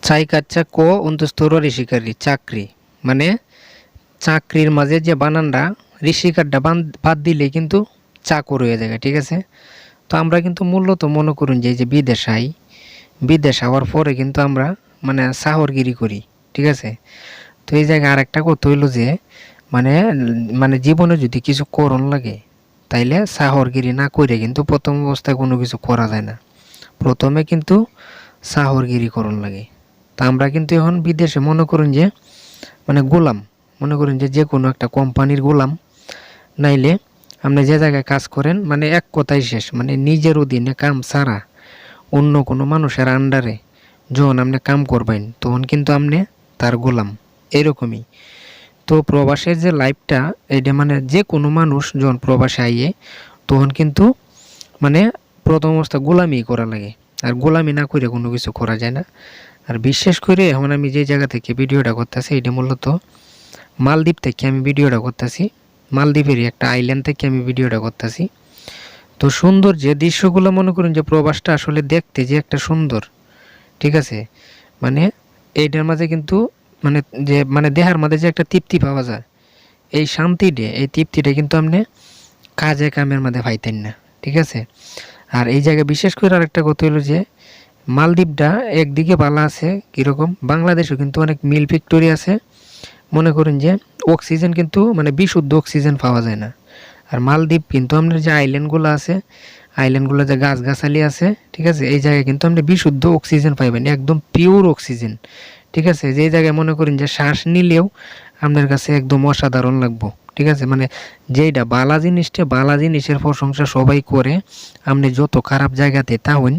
চাই কাচ্চা কো উন্তস্তর ঋষিকার চাকরি মানে চাকরির মাঝে যে বানানটা ঋষিকারটা বাদ দিলে কিন্তু চাকর হয়ে যায়, ঠিক আছে। তো আমরা কিন্তু মূলত মনে করুন যে এই যে বিদেশ হওয়ার পরে কিন্তু আমরা মানে সাহরগিরি করি, ঠিক আছে। তো এই জায়গায় আরেকটা কথা হইলো যে মানে মানে জীবনে যদি কিছু করণ লাগে তাইলে সাহরগিরি না করে কিন্তু প্রথম অবস্থায় কোনো কিছু করা যায় না। প্রথমে কিন্তু সাহরগিরি করণ লাগে। তা আমরা কিন্তু এখন বিদেশে মনে করুন যে মানে গোলাম, মনে করুন যে যে কোনো একটা কোম্পানির গোলাম, নাইলে আপনি যে জায়গায় কাজ করেন মানে এক কথাই শেষ, মানে নিজের অধীনে কাম ছাড়া অন্য কোনো মানুষের আন্ডারে যখন আপনি কাম করবেন তখন কিন্তু আপনি তার গোলাম, এরকমই। তো প্রবাসের যে লাইফটা এটা মানে যে কোনো মানুষ যখন প্রবাসে আইয়ে তখন কিন্তু মানে প্রথম অবস্থা গোলামি করা লাগে, আর গোলামি না করে কোনো কিছু করা যায় না। আর বিশেষ করে এখন আমি যে জায়গা থেকে ভিডিওটা করতেছি এটা মূলত মালদ্বীপ থেকে আমি ভিডিওটা করতেছি, মালদ্বীপেরই একটা আইল্যান্ড থেকে আমি ভিডিওটা করতেছি। তো সুন্দর যে দৃশ্যগুলো মনে করুন যে প্রবাসটা আসলে দেখতে যে একটা সুন্দর, ঠিক আছে। মানে এইটার মাঝে কিন্তু মানে যে মানে দেহার মাঝে যে একটা তৃপ্তি পাওয়া যায়, এই শান্তিটা এই তৃপ্তিটা কিন্তু আপনি কাজে কামের মধ্যে পাইতেন না, ঠিক আছে। আর এই জায়গায় বিশেষ করে আরেকটা কথা হলো যে মালদ্বীপটা একদিকে ভালো আছে কীরকম, বাংলাদেশেও কিন্তু অনেক মিল ফ্যাক্টরি আছে। মনে করুন যে অক্সিজেন কিন্তু মানে বিশুদ্ধ অক্সিজেন পাওয়া যায় না। আর মালদ্বীপ কিন্তু আপনার যে আইল্যান্ডগুলো আছে, আইল্যান্ডগুলো যে গাছগাছালি আছে, ঠিক আছে, এই জায়গায় কিন্তু আপনি বিশুদ্ধ অক্সিজেন পাইবেন, একদম পিওর অক্সিজেন, ঠিক আছে। যে জায়গায় মনে করেন যে শ্বাস নিলেও আপনার কাছে একদম অসাধারণ লাগবো, ঠিক আছে। মানে যেইটা বালা জিনিসটা বালা জিনিসের প্রশংসা সবাই করে, আপনি যত খারাপ জায়গাতে তাহন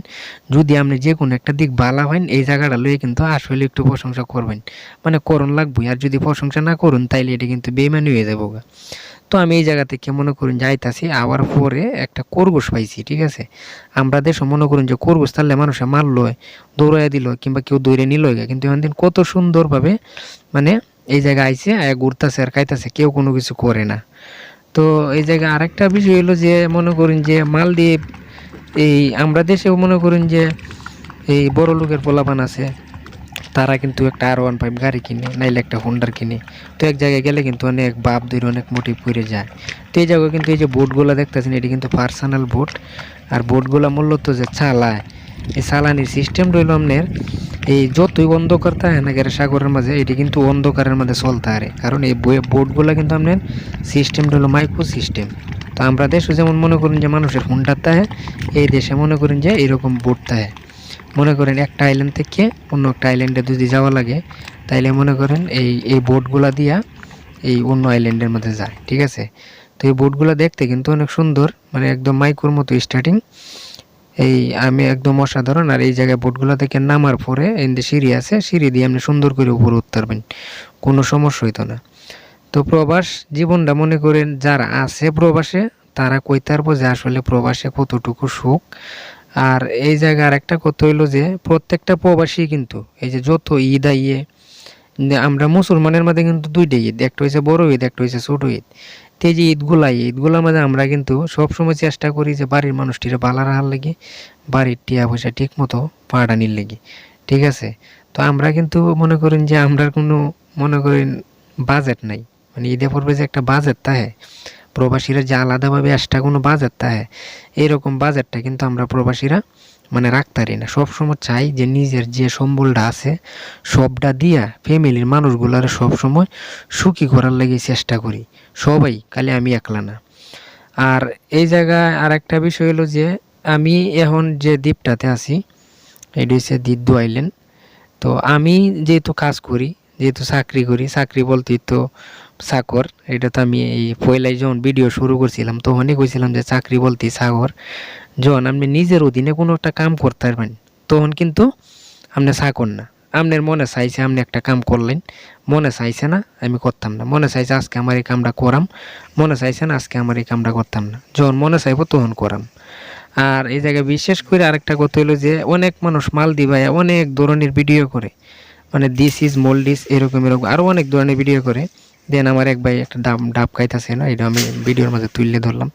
যদি আপনি যে কোনো একটা দিক বালা হন এই জায়গাটা লইয়ে কিন্তু আসলে একটু প্রশংসা করবেন, মানে করণ লাগবে। আর যদি প্রশংসা না করুন তাইলে এটা কিন্তু বেইমানি হয়ে যাবো। তো আমি এই জায়গা থেকে মনে করুন যাইতাছি, আবার পরে একটা খরগোশ পাইছি, ঠিক আছে। আমরা দেশে মনে করুন যে খরগোশ তাহলে মানুষে মারলো, দৌড়াইয়া দিল কিংবা কেউ দৌড়ে নিল, কিন্তু এখন দিন কত সুন্দরভাবে মানে এই জায়গায় আইছে আয়া ঘুরতেছে আর খাইতেছে, কেউ কোনো কিছু করে না। তো এই জায়গায় আরেকটা বিষয় হলো যে মনে করুন যে মালদ্বীপ, এই আমরা দেশেও মনে করুন যে এই বড় লোকের পোলাপান আছে, তারা কিন্তু একটা R15 গাড়ি কিনে, নাইলে একটা হোন্ডার কিনে। তো এক জায়গায় গেলে কিন্তু অনেক বাপ ধরে অনেক মোটিভ করে যায়। তো এই জায়গায় কিন্তু এই যে বোটগুলো দেখতেছেন এটি কিন্তু পার্সোনাল বোট। আর বোটগুলো মূলত যে চালায়, এই চালানির সিস্টেম রইল আপনার এই যতই অন্ধকার থাকে না গেলে সাগরের মাঝে, এটি কিন্তু অন্ধকারের মধ্যে চলতে পারে, কারণ এই বোটগুলো কিন্তু আপনার সিস্টেম রইল মাইক্রো সিস্টেম। তো আমরা দেশে যেমন মনে করুন যে মানুষের হোন্ডার থাকে, এই দেশে মনে করেন যে এরকম বোট থাকে। মনে করেন একটা আইল্যান্ড থেকে অন্য একটা আইল্যান্ডে যদি যাওয়া লাগে তাইলে মনে করেন এই বোটগুলা দিয়া এই অন্য আইল্যান্ডের মধ্যে যায়, ঠিক আছে। তো এই বোটগুলো দেখতে কিন্তু অনেক সুন্দর, মানে একদম মাইক্রোর মতো স্টার্টিং, এই আমি একদম অসাধারণ। আর এই জায়গায় বোটগুলো থেকে নামার পরে এই যে সিঁড়ি আছে, সিঁড়ি দিয়ে আপনি সুন্দর করে উপরে উঠতে পারবেন, কোনো সমস্যা হইতো না। তো প্রবাস জীবনটা মনে করেন যারা আছে প্রবাসে তারা কইতে পারবো যে আসলে প্রবাসে কতটুকু সুখ। আর এই জায়গায় আরেকটা কথা হইলো যে প্রত্যেকটা প্রবাসী কিন্তু এই যে যত ঈদ আইয়ে, আমরা মুসলমানের মধ্যে কিন্তু দুইটা ঈদ, একটা হয়েছে বড় ঈদ, একটা হয়েছে ছোট ঈদ। তো এই যে ঈদগুলার মধ্যে আমরা কিন্তু সবসময় চেষ্টা করি যে বাড়ির মানুষটিরা ভালো রাখার লেগে, বাড়ির টিয়া পয়সা ঠিক মতো পাঠানির লেগে, ঠিক আছে। তো আমরা কিন্তু মনে করেন যে আমরা কোনো মনে করেন বাজেট নাই, মানে ঈদে পড়বে যে একটা বাজেট থাকে, প্রবাসীরা যে আলাদাভাবে এক্সট্রা কোনো বাজেট থাকে, এরকম বাজেটটা কিন্তু আমরা প্রবাসীরা মানে রাখতে পারি না। সবসময় চাই যে নিজের যে সম্বলটা আছে সবটা দিয়া ফ্যামিলির মানুষগুলার সবসময় সুখী করার লাগে চেষ্টা করি, সবাই, খালি আমি একলা না। আর এই জায়গায় আর একটা বিষয় হলো যে আমি এখন যে দ্বীপটাতে আছি এটি হচ্ছে দিদ্দু আইল্যান্ড। তো আমি যেহেতু কাজ করি, যেহেতু চাকরি করি, চাকরি বলতে তো চাকর, এটা তো আমি এই পয়লাই যখন ভিডিও শুরু করছিলাম তখনই কইছিলাম যে চাকরি বলতে চাকর। যখন আপনি নিজের অধীনে কোনো একটা কাম করতে পারবেন তখন কিন্তু আপনি চাকর না। আপনার মনে চাইছে আপনি একটা কাম করলেন, মনে চাইছে না আমি করতাম না, মনে চাইছে আজকে আমার এই কামটা করাম, মনে চাইছে না আজকে আমার এই কামটা করতাম না, যখন মনে চাইবো তখন করাম। আর এই জায়গায় বিশেষ করে আরেকটা কথা হলো যে অনেক মানুষ মালদ্বীপ অনেক ধরনের ভিডিও করে, মানে দিস ইজ মোল্ডিস এরকম এরকম আরও অনেক ধরনের ভিডিও করে। দেন আমার এক ভাই একটা ডাব খাইতেছে না, এটা আমি ভিডিওর মাঝে তুললে ধরলাম।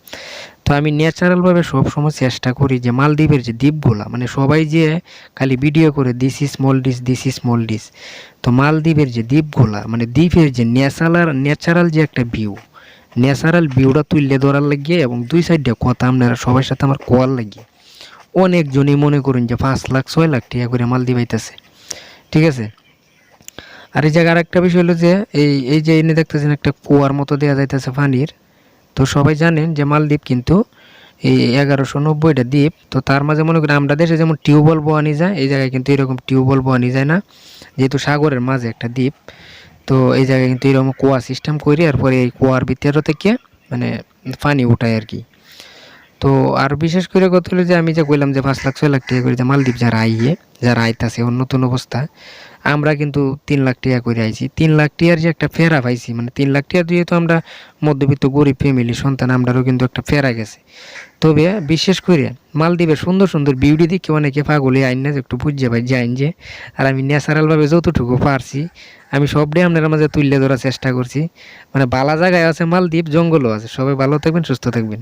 তো আমি ন্যাচারালভাবে সবসময় চেষ্টা করি যে মালদ্বীপের যে দ্বীপগুলা, মানে সবাই যে খালি ভিডিও করে this is small dish, this is small dish, তো মালদ্বীপের যে দ্বীপগুলা, মানে দ্বীপের যে ন্যাচারাল যে একটা ভিউ, ন্যাচারাল ভিউটা তুললে ধরার লাগিয়ে এবং দুই সাইডে কথা আপনারা সবার সাথে আমার কোয়ার লাগিয়ে অনেকজনই মনে করুন যে 5 লাখ 6 লাখ টাকা করে মালদ্বীপ আইতেছে, ঠিক আছে। আর এই জায়গায় আরেকটা বিষয় হলো যে এই যে এনে দেখতেছেন একটা কুয়ার মতো দেওয়া যাইতেছে পানির। তো সবাই জানেন যে মালদ্বীপ কিন্তু এই 1190টা দ্বীপ। তো তার মাঝে মনে করেন আমরা দেশে যেমন টিউবওয়েল বওয়ানি যায়, এই জায়গায় কিন্তু এরকম টিউবওয়েল বওয়ানি যায় না, যেহেতু সাগরের মাঝে একটা দ্বীপ। তো এই জায়গায় কিন্তু এরকম কুয়া সিস্টেম করে, এরপরে এই কুয়ার ভিতর থেকে মানে পানি উঠায় আর কি। তো আর বিশেষ করে কথা হলো যে আমি যে কইলাম যে 5 লাখ 6 লাখ টাকা করে যে মালদ্বীপ যারা আইতাছে নতুন অবস্থা, আমরা কিন্তু 3 লাখ টাকা করে আইছি। 3 লাখ টাকার যে একটা ফেরা পাইছি, মানে 3 লাখ টাকা দিয়ে তো আমরা মধ্যবিত্ত গরিব ফ্যামিলি সন্তান, আমরাও কিন্তু একটা ফেরা গেছে। তবে বিশেষ করে মালদ্বীপের সুন্দর সুন্দর বিউটি দেখে অনেকে পাগলে আইন না যে একটু বুঝে পাই যাইন যে, আর আমি ন্যাচারালভাবে যতটুকু পারছি আমি সবটাই আপনার মাঝে তুলে ধরার চেষ্টা করছি। মানে বালা জায়গায় আছে মালদ্বীপ, জঙ্গলও আছে। সবাই ভালো থাকবেন, সুস্থ থাকবেন।